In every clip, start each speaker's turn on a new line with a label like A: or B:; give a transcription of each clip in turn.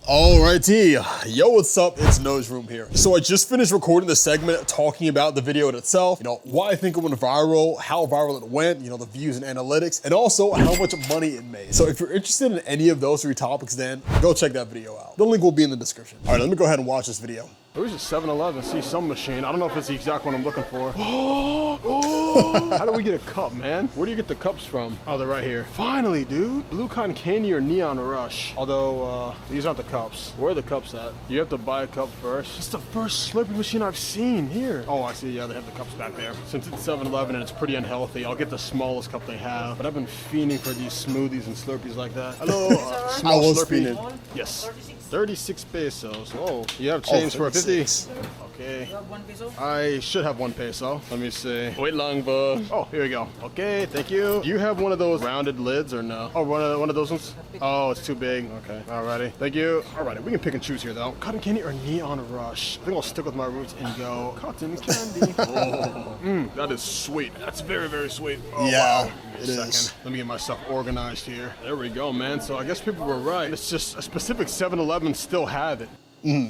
A: Alrighty, yo, what's up? It's Nojroom here. So I just finished recording the segment talking about the video in itself, why I think it went viral, how viral it went, the views and analytics, and also how much money it made. So if you're interested in any of those three topics, then go check that video out. The link will be in the description. All right, let me go ahead and watch this video.
B: There was a 7-Eleven, see some machine. I don't know if it's the exact one I'm looking for. How do we get a cup, man? Where do you get the cups from? Oh, they're right here. Finally, dude. Blue Cotton Candy or Neon Rush. Although, these aren't the cups. Where are the cups at? You have to buy a cup first. It's the first Slurpee machine I've seen here. Oh, I see. Yeah, they have the cups back there. Since it's 7-Eleven and it's pretty unhealthy, I'll get the smallest cup they have. But I've been fiending for these smoothies and Slurpees like that. Hello, small Slurpee. Yes. 36 pesos. Oh, you have change for 50? Okay.
C: You have 1 peso?
B: I should have 1 peso. Let me see. Wait long, bro. Oh, here we go. Okay, thank you. Do you have one of those rounded lids or no? Oh, one of those ones? Oh, it's too big. Okay. Alrighty. Thank you. Alrighty, we can pick and choose here though. Cotton candy or Neon Rush? I think I'll stick with my roots and go cotton candy. Oh, that is sweet. That's very, very sweet. Oh,
A: yeah,
B: wow.
A: it is.
B: Let me get myself organized here. There we go, man. So I guess people were right. It's just a specific 7-Eleven still have it.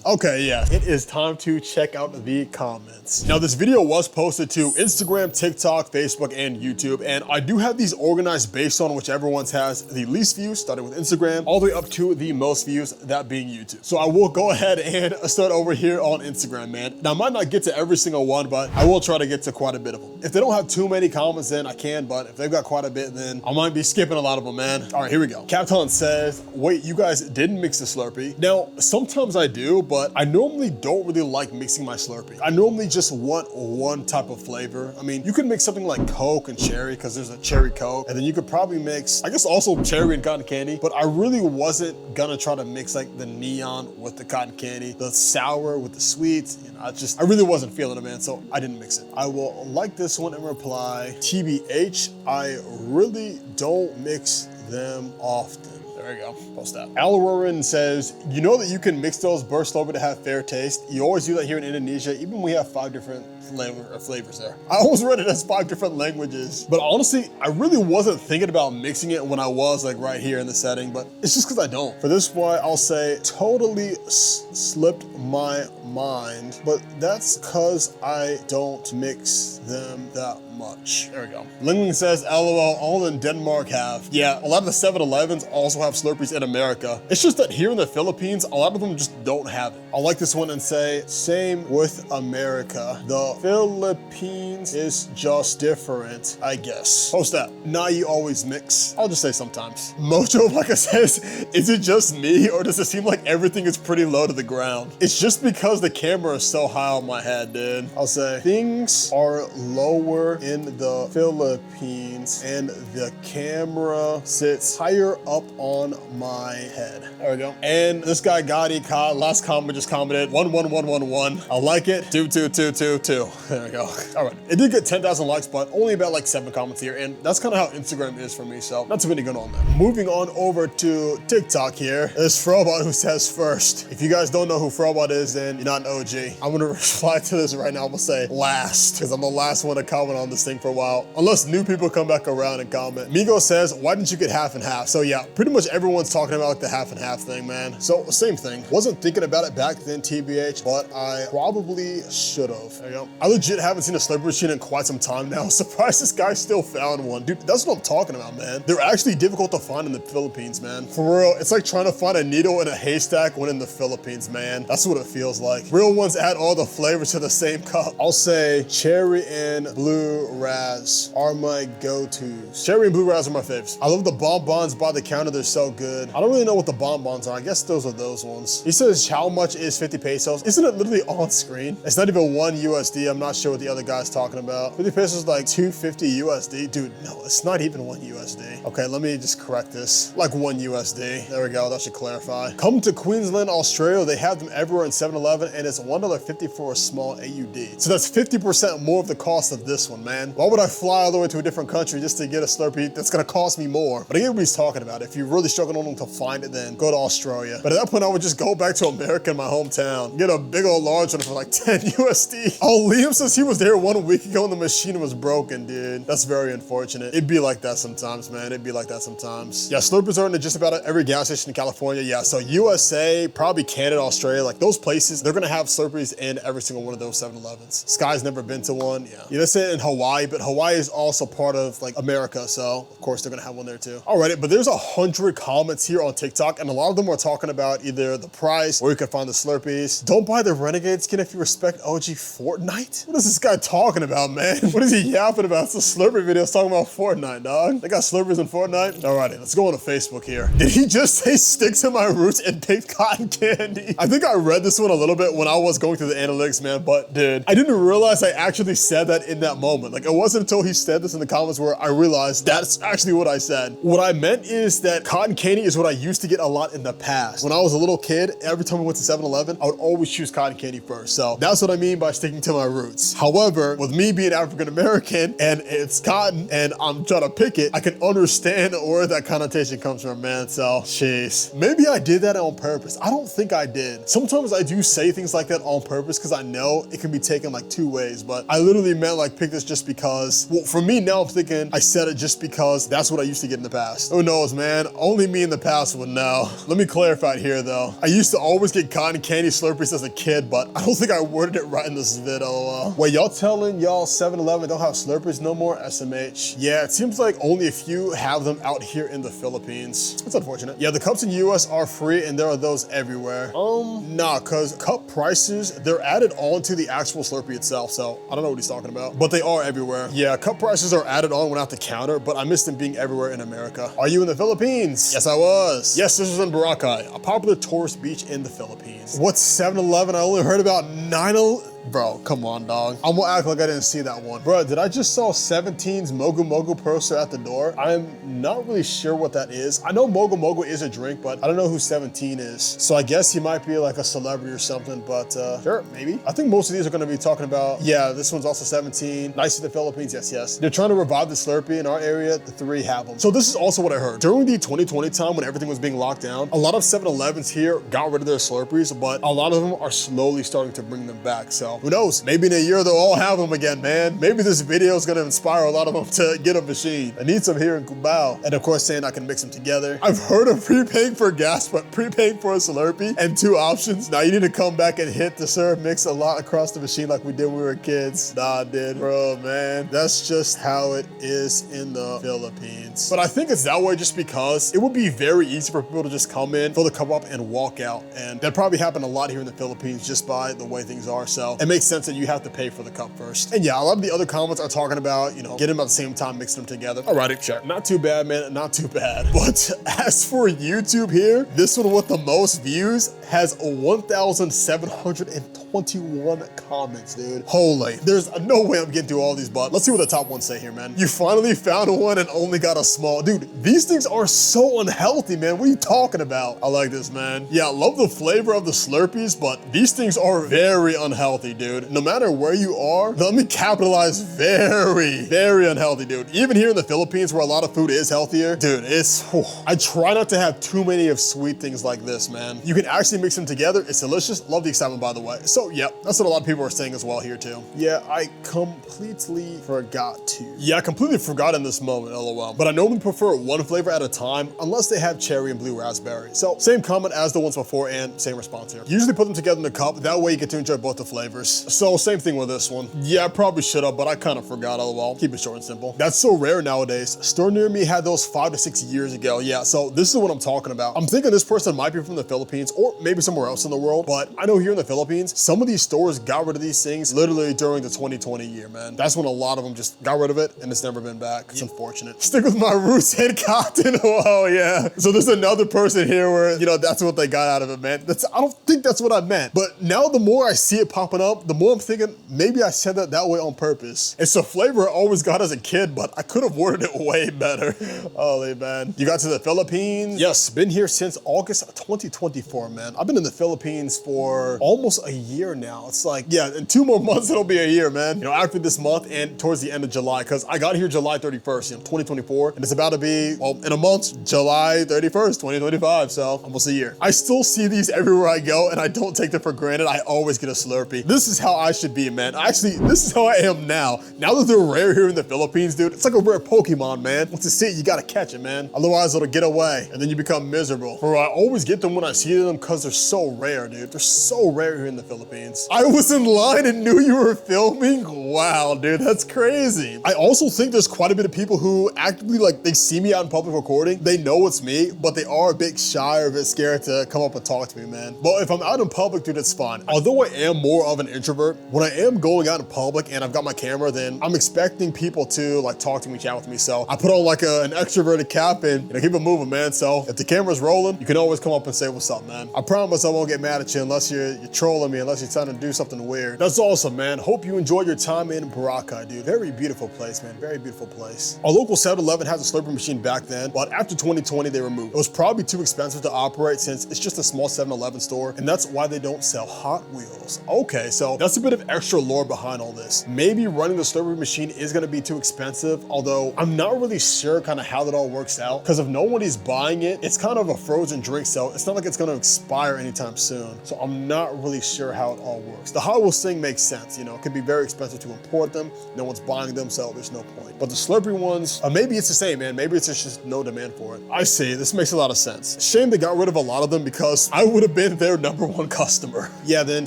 A: Okay, yeah, it is time to check out the comments. Now, this video was posted to Instagram, TikTok, Facebook, and YouTube, and I do have these organized based on whichever ones has the least views, starting with Instagram, all the way up to the most views, that being YouTube. So I will go ahead and start over here on Instagram, man. Now, I might not get to every single one, but I will try to get to quite a bit of them. If they don't have too many comments, then I can, but if they've got quite a bit, then I might be skipping a lot of them, man. All right, here we go. Capton says, wait, you guys didn't mix the Slurpee? Now, sometimes I do, but I normally don't really like mixing my Slurpee. I normally just want one type of flavor. I mean, you could mix something like Coke and cherry because there's a cherry Coke, and then you could probably mix, I guess also cherry and cotton candy, but I really wasn't gonna try to mix like the neon with the cotton candy, the sour with the sweet. I really wasn't feeling it, man, so I didn't mix it. I will like this one and reply, TBH, I really don't mix them often. There we go, post that. Alrorin says, you know that you can mix those burst over to have fair taste. You always do that here in Indonesia, even we have 5 different flavors there. I always read it as 5 different languages, but honestly, I really wasn't thinking about mixing it when I was like right here in the setting, but it's just because I don't. For this one, I'll say totally slipped my mind, but that's because I don't mix them that much. There we go. Ling Ling says, LOL, all in Denmark have. Yeah, a lot of the 7-Elevens also have Slurpees in America. It's just that here in the Philippines, a lot of them just don't have it. I'll like this one and say, same with America. The Philippines is just different, I guess. Post that. Nah, you always mix. I'll just say sometimes. Mojo, like I says, is it just me or does it seem like everything is pretty low to the ground? It's just because the camera is so high on my head, dude. I'll say, things are lower in the Philippines and the camera sits higher up on my head. There we go. And this guy Gotti last comment just commented 11111. I like it. 22222. There we go. All right. It did get 10,000 likes, but only about like 7 comments here, and that's kind of how Instagram is for me. So not too many going on there. Moving on over to TikTok here. There's Frobot who says first. If you guys don't know who Frobot is, then you're not an OG. I'm gonna reply to this right now. I'm gonna say last because I'm the last one to comment on this thing for a while, unless new people come back around and comment. Migo says, why didn't you get half and half? So yeah, pretty much everyone's talking about like the half and half thing, man. So same thing. Wasn't thinking about it back then, TBH, but I probably should have. There you go. I legit haven't seen a Slurpee machine in quite some time now. Surprised this guy still found one. Dude, that's what I'm talking about, man. They're actually difficult to find in the Philippines, man. For real, it's like trying to find a needle in a haystack when in the Philippines, man. That's what it feels like. Real ones add all the flavors to the same cup. I'll say cherry and blue raz are my go-tos. Cherry and blue raz are my faves. I love the bonbons by the counter. They're so good. I don't really know what the bonbons are. I guess those are those ones. He says, how much is 50 pesos? Isn't it literally on screen? It's not even 1 USD. I'm not sure what the other guy's talking about. 50 pesos is like 250 USD. Dude, no, it's not even 1 USD. Okay, let me just correct this. Like 1 USD. There we go. That should clarify. Come to Queensland, Australia. they have them everywhere in 7-Eleven, and it's $1.50 for a small AUD. So that's 50% more of the cost of this one, man. Why would I fly all the way to a different country just to get a Slurpee that's gonna cost me more? But I get what he's talking about. If you're really struggling to find it, then go to Australia. But at that point, I would just go back to America in my hometown, get a big old large one for like 10 USD. Oh, Liam says he was there 1 week ago and the machine was broken, dude. That's very unfortunate. It'd be like that sometimes, man. It'd be like that sometimes. Yeah, Slurpees are in just about every gas station in California. Yeah, so USA, probably Canada, Australia, like those places, they're gonna have Slurpees in every single one of those 7-Elevens. Sky's never been to one, yeah. You know, say in Hawaii, but Hawaii is also part of like America, so of course they're gonna have one there too. Alrighty, but there's 100 comments here on TikTok, and a lot of them are talking about either the price, where you can find the Slurpees. Don't buy the Renegade skin if you respect OG Fortnite? What is this guy talking about, man? What is he yapping about? It's a Slurpee video talking about Fortnite, dog. They got Slurpees in Fortnite? Alrighty, let's go on to Facebook here. Did he just say stick to my roots and pick cotton candy? I think I read this one a little bit when I was going through the analytics, man, but dude, I didn't realize I actually said that in that moment. Like, it wasn't until he said this in the comments where I realized that's actually what I said. What I meant is that cotton candy is what I used to get a lot in the past. When I was a little kid, every time we went to 7-Eleven, I would always choose cotton candy first. So that's what I mean by sticking to my roots. However, with me being African-American and it's cotton and I'm trying to pick it, I can understand where that connotation comes from, man. So, jeez. Maybe I did that on purpose. I don't think I did. Sometimes I do say things like that on purpose because I know it can be taken like 2 ways, but I literally meant like pick this just because. Well, for me now I'm thinking I said it just because that's what I used to get in the past. Who knows, man? Only me in the past would know. Let me clarify it here though. I used to always get cotton candy Slurpees as a kid, but I don't think I worded it right in this vid, lol. Wait, y'all telling y'all 7-Eleven don't have Slurpees no more? SMH. Yeah, it seems like only a few have them out here in the Philippines. It's unfortunate. Yeah, the cups in the US are free and there are those everywhere. Nah, cause cup prices, they're added on to the actual Slurpee itself, so I don't know what he's talking about, but they are everywhere. Yeah, cup prices are added on when at the counter, but I missed them being everywhere in America. Are you in the Philippines? Yes, I was. Yes, this was in Boracay, a popular tourist beach in the Philippines. What's 7-Eleven? I only heard about 9-11. Bro, come on, dog. I'm gonna act like I didn't see that one. Bro, did I just saw 17's Mogu Mogu poster at the door? I'm not really sure what that is. I know Mogu Mogu is a drink, but I don't know who 17 is. So I guess he might be like a celebrity or something, but sure, maybe. I think most of these are gonna be talking about, yeah, this one's also 17. Nice in the Philippines, yes, yes. They're trying to revive the Slurpee in our area. The 3 have them. So this is also what I heard. During the 2020 time when everything was being locked down, a lot of 7-Elevens here got rid of their Slurpees, but a lot of them are slowly starting to bring them back. So who knows? Maybe in a year they'll all have them again, man. Maybe this video is gonna inspire a lot of them to get a machine. I need some here in Cubao. And of course saying I can mix them together. I've heard of prepaying for gas, but prepaying for a Slurpee and 2 options. Now you need to come back and hit the serve mix a lot across the machine like we did when we were kids. Nah, dude. Bro, man. That's just how it is in the Philippines. But I think it's that way just because it would be very easy for people to just come in, fill the cup up, and walk out. And that probably happened a lot here in the Philippines just by the way things are. So it makes sense that you have to pay for the cup first. And yeah, a lot of the other comments are talking about, you know, getting them at the same time, mixing them together. Alrighty, check. Not too bad, man, not too bad. But as for YouTube here, this one with the most views has 1,721 comments, dude. Holy, there's no way I'm getting through all these, but let's see what the top ones say here, man. You finally found one and only got a small. Dude, these things are so unhealthy, man. What are you talking about? I like this, man. Yeah, I love the flavor of the Slurpees, but these things are very unhealthy, dude. No matter where you are, let me capitalize, very, very unhealthy, dude. Even here in the Philippines where a lot of food is healthier, dude, it's, I try not to have too many of sweet things like this, man. You can actually mix them together. It's delicious. Love the excitement, by the way. So yeah, that's what a lot of people are saying as well here too. Yeah, I completely forgot to. Yeah, I completely forgot in this moment, lol. But I normally prefer one flavor at a time unless they have cherry and blue raspberry. So same comment as the ones before and same response here. Usually put them together in a cup. That way you get to enjoy both the flavors. So same thing with this one. Yeah, I probably should have, but I kind of forgot, lol. Keep it short and simple. That's so rare nowadays. Store near me had those 5 to 6 years ago. Yeah, so this is what I'm talking about. I'm thinking this person might be from the Philippines or maybe somewhere else in the world, but I know here in the Philippines, some of these stores got rid of these things literally during the 2020 year, man. That's when a lot of them just got rid of it and it's never been back. It's unfortunate. Stick with my roots and cotton. Oh yeah. So there's another person here where, you know, that's what they got out of it, man. I don't think that's what I meant. But now the more I see it popping up, the more I'm thinking, maybe I said that way on purpose. It's a flavor I always got as a kid, but I could have worded it way better. Holy man. You got to the Philippines? Yes, been here since August 2024, man. I've been in the Philippines for almost a year now. It's like, yeah, in 2 more months, it'll be a year, man. You know, after this month and towards the end of July, because I got here July 31st, 2024, and it's about to be, well, in a month, July 31st, 2025, so almost a year. I still see these everywhere I go, and I don't take them for granted. I always get a Slurpee. This is how I should be, man. Actually, this is how I am now. Now that they're rare here in the Philippines, dude, it's like a rare Pokemon, man. Once you see it, you gotta catch it, man. Otherwise, it'll get away, and then you become miserable. Bro, I always get them when I see them because they're so rare, dude. They're so rare here in the Philippines. I was in line and knew you were filming? Wow, dude, that's crazy. I also think there's quite a bit of people who actively, like, they see me out in public recording, they know it's me, but they are a bit shy or a bit scared to come up and talk to me, man. But if I'm out in public, dude, it's fine. Although I am more of an introvert, when I am going out in public and I've got my camera, then I'm expecting people to like talk to me, chat with me. So I put on like an extroverted cap and, you know, keep it moving, man. So if the camera's rolling, you can always come up and say, what's up, man? I promise I won't get mad at you unless you're trolling me, unless you're trying to do something weird. That's awesome, man. Hope you enjoyed your time in Boracay, dude. Very beautiful place, man. Very beautiful place. Our local 7-Eleven has a Slurpee machine back then, but after 2020, they removed it. It was probably too expensive to operate since it's just a small 7-Eleven store, and that's why they don't sell Hot Wheels. Okay, so that's a bit of extra lore behind all this. Maybe running the Slurpee machine is gonna be too expensive, although I'm not really sure kind of how that all works out, because if nobody's buying it, it's kind of a frozen drink, so it's not like it's gonna expire anytime soon. So I'm not really sure how it all works. The Hot Wheels thing makes sense, you know, it can be very expensive to import them, no one's buying them, so there's no point. But the Slurpee ones, maybe it's the same, man. Maybe it's just no demand for it. I see, this makes a lot of sense. Shame they got rid of a lot of them because I would have been their #1 customer. Yeah, then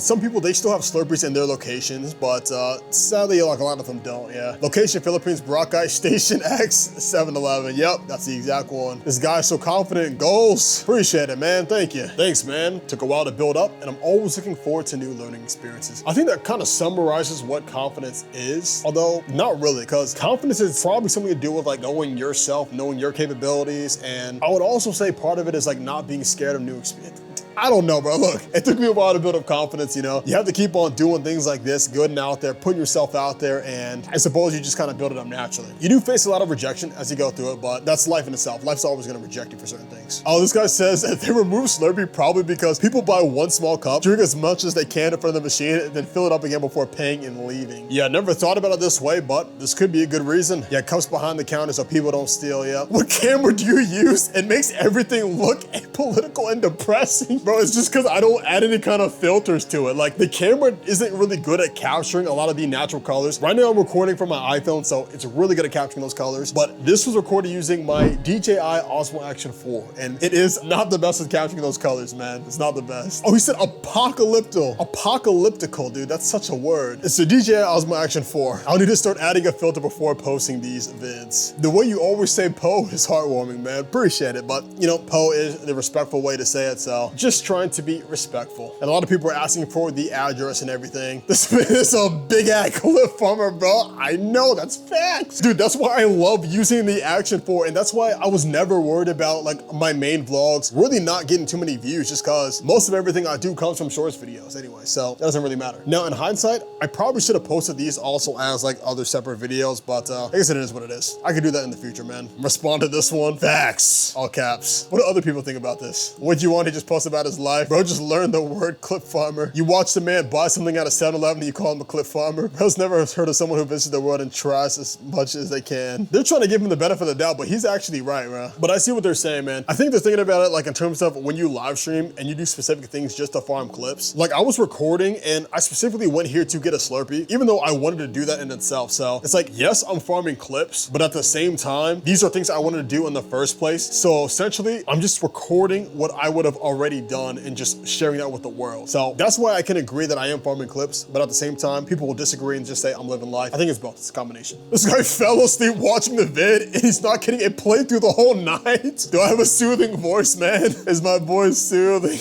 A: some people, they still have Slurpees in their locations, but sadly, like a lot of them don't, yeah. Location, Philippines, Boracay, Station X, 7-Eleven. Yep, that's the exact one. This guy's so confident in goals. Appreciate it, man. Thank you. Thanks, man. Took a while to build up, and I'm always looking forward to new learning experiences. I think that kind of summarizes what confidence is, although not really, because confidence is probably something to do with like knowing yourself, knowing your capabilities, and I would also say part of it is like not being scared of new experience. I don't know, bro. Look, it took me a while to build up confidence, you know? You have to keep on doing things like this, good and out there, putting yourself out there, and I suppose you just kind of build it up naturally. You do face a lot of rejection as you go through it, but that's life in itself. Life's always gonna reject you for certain things. Oh, this guy says that they remove Slurpee probably because people buy one small cup, drink as much as they can in front of the machine, and then fill it up again before paying and leaving. Yeah, never thought about it this way, but this could be a good reason. Yeah, cups behind the counter so people don't steal, yeah. What camera do you use? It makes everything look apolitical and depressing. Bro, it's just because I don't add any kind of filters to it. Like, the camera isn't really good at capturing a lot of the natural colors. Right now I'm recording from my iPhone, so it's really good at capturing those colors, but this was recorded using my DJI Osmo Action 4, and it is not the best at capturing those colors, man. It's not the best. Oh, he said apocalyptical, dude. That's such a word. It's the DJI Osmo Action 4. I'll need to start adding a filter before posting these vids. The way you always say Po is heartwarming, man. Appreciate it, but you know, Po is the respectful way to say it, so just trying to be respectful. And a lot of people are asking for the address and everything. This is a big ass clip farmer, bro. I know, that's facts. Dude, that's why I love using the Action 4, and that's why I was never worried about like my main vlogs really not getting too many views, just cause most of everything I do comes from shorts videos anyway, so that doesn't really matter. Now, in hindsight, I probably should have posted these also as like other separate videos, but I guess it is what it is. I could do that in the future, man. Respond to this one. Facts. All caps. What do other people think about this? What you want to just post about his life? Bro, just learn the word clip farmer. You watch the man buy something at a 7-Eleven and you call him a clip farmer. Bro's never heard of someone who visits the world and tries as much as they can. They're trying to give him the benefit of the doubt, but he's actually right, bro. But I see what they're saying, man. I think they're thinking about it like in terms of when you live stream and you do specific things just to farm clips. Like, I was recording and I specifically went here to get a Slurpee, even though I wanted to do that in itself. So it's like, yes, I'm farming clips, but at the same time, these are things I wanted to do in the first place. So essentially, I'm just recording what I would have already done and just sharing that with the world. So that's why I can agree that I am farming clips, but at the same time, people will disagree and just say I'm living life. I think it's both. It's a combination. This guy fell asleep watching the vid and he's not kidding. It played through the whole night. Do I have a soothing voice, man? Is my voice soothing?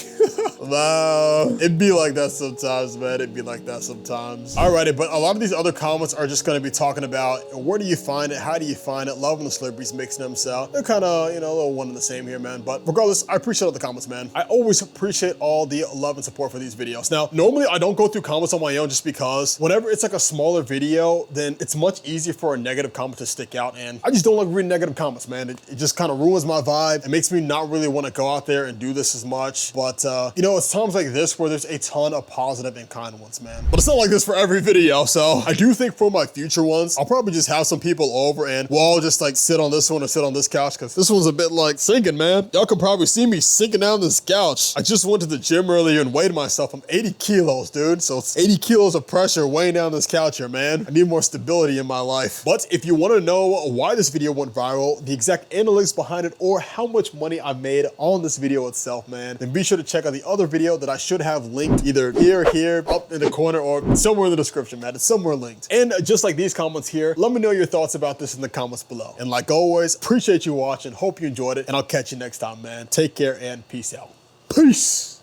A: Wow. It'd be like that sometimes, man. It'd be like that sometimes. Alrighty, but a lot of these other comments are just gonna be talking about where do you find it, how do you find it, loving the Slurpees, mixing them, so they're kind of, you know, a little one and the same here, man. But regardless, I appreciate all the comments, man. I always appreciate all the love and support for these videos. Now, normally I don't go through comments on my own just because whenever it's like a smaller video, then it's much easier for a negative comment to stick out, and I just don't like reading negative comments, man. It just kind of ruins my vibe. It makes me not really want to go out there and do this as much. But you know, it's times like this where there's a ton of positive and kind ones, man. But it's not like this for every video, so I do think for my future ones, I'll probably just have some people over and we'll all just like sit on this one or sit on this couch, because this one's a bit like sinking, man. Y'all can probably see me sinking down this couch. I just went to the gym earlier and weighed myself. I'm 80 kilos, dude. So it's 80 kilos of pressure weighing down this couch here, man. I need more stability in my life. But if you want to know why this video went viral, the exact analytics behind it, or how much money I made on this video itself, man, then be sure to check out the other video that I should have linked either here, up in the corner, or somewhere in the description, man. It's somewhere linked. And just like these comments here, let me know your thoughts about this in the comments below. And like always, appreciate you watching. Hope you enjoyed it, and I'll catch you next time, man. Take care and peace out. Peace.